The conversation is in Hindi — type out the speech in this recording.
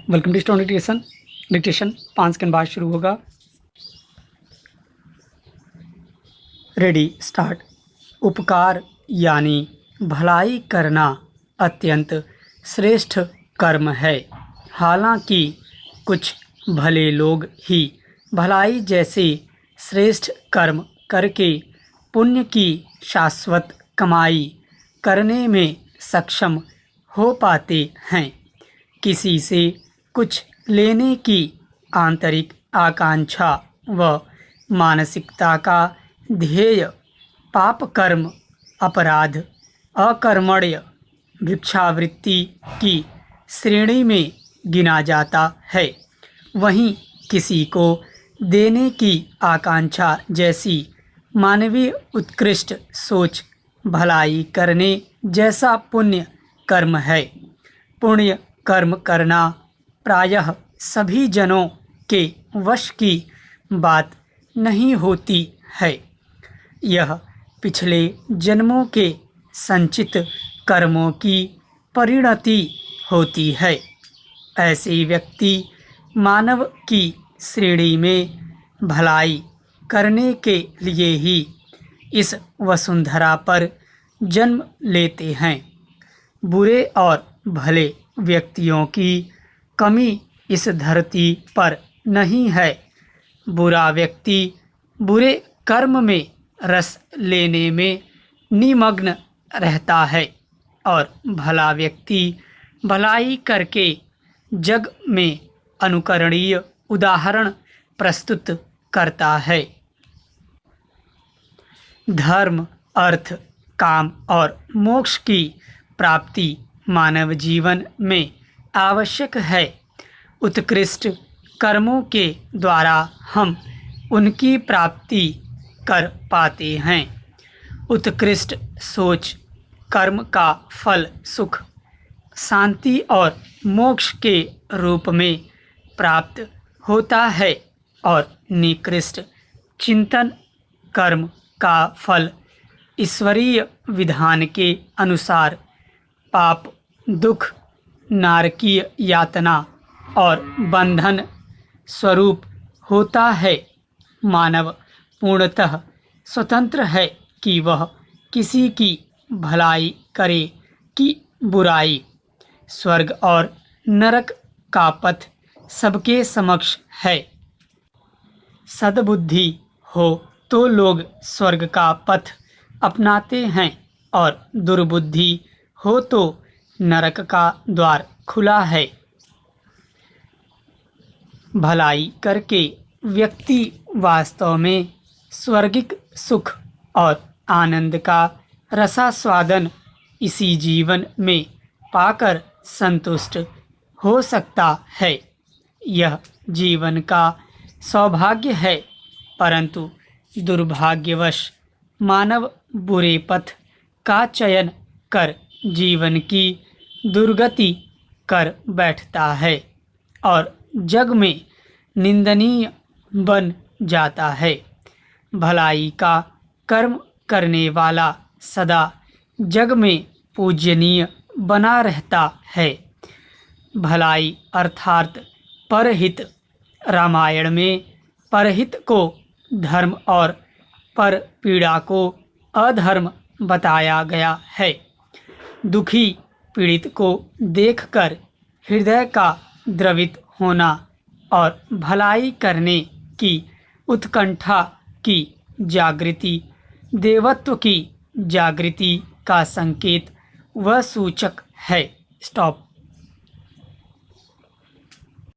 Welcome to stone dictation 5 second बाद शुरू होगा। Ready start. उपकार यानी भलाई करना अत्यंत श्रेष्ठ कर्म है। हालांकि कुछ भले लोग ही भलाई जैसे श्रेष्ठ कर्म करके पुण्य की शाश्वत कमाई करने में सक्षम हो पाते हैं। किसी से कुछ लेने की आंतरिक आकांक्षा व मानसिकता का ध्येय पाप कर्म, अपराध, अकर्मण्य, भिक्षावृत्ति की श्रेणी में गिना जाता है। वहीं किसी को देने की आकांक्षा जैसी मानवीय उत्कृष्ट सोच भलाई करने जैसा पुण्य कर्म है। पुण्य कर्म करना प्रायः सभी जनों के वश की बात नहीं होती है। यह पिछले जन्मों के संचित कर्मों की परिणति होती है। ऐसे व्यक्ति मानव की श्रेणी में भलाई करने के लिए ही इस वसुंधरा पर जन्म लेते हैं। बुरे और भले व्यक्तियों की कमी इस धरती पर नहीं है। बुरा व्यक्ति बुरे कर्म में रस लेने में निमग्न रहता है और भला व्यक्ति भलाई करके जग में अनुकरणीय उदाहरण प्रस्तुत करता है। धर्म, अर्थ, काम और मोक्ष की प्राप्ति मानव जीवन में आवश्यक है। उत्कृष्ट कर्मों के द्वारा हम उनकी प्राप्ति कर पाते हैं। उत्कृष्ट सोच कर्म का फल सुख, शांति और मोक्ष के रूप में प्राप्त होता है और निकृष्ट चिंतन कर्म का फल ईश्वरीय विधान के अनुसार पाप, दुख, नारकीय यातना और बंधन स्वरूप होता है। मानव पूर्णतः स्वतंत्र है कि वह किसी की भलाई करे कि बुराई। स्वर्ग और नरक का पथ सबके समक्ष है। सद्बुद्धि हो तो लोग स्वर्ग का पथ अपनाते हैं और दुर्बुद्धि हो तो नरक का द्वार खुला है। भलाई करके व्यक्ति वास्तव में स्वर्गिक सुख और आनंद का रसास्वादन इसी जीवन में पाकर संतुष्ट हो सकता है। यह जीवन का सौभाग्य है, परंतु दुर्भाग्यवश मानव बुरे पथ का चयन कर जीवन की दुर्गति कर बैठता है और जग में निंदनीय बन जाता है। भलाई का कर्म करने वाला सदा जग में पूजनीय बना रहता है। भलाई अर्थात परहित। रामायण में परहित को धर्म और पर पीड़ा को अधर्म बताया गया है। दुखी पीड़ित को देखकर हृदय का द्रवित होना और भलाई करने की उत्कंठा की जागृति देवत्व की जागृति का संकेत व सूचक है। स्टॉप।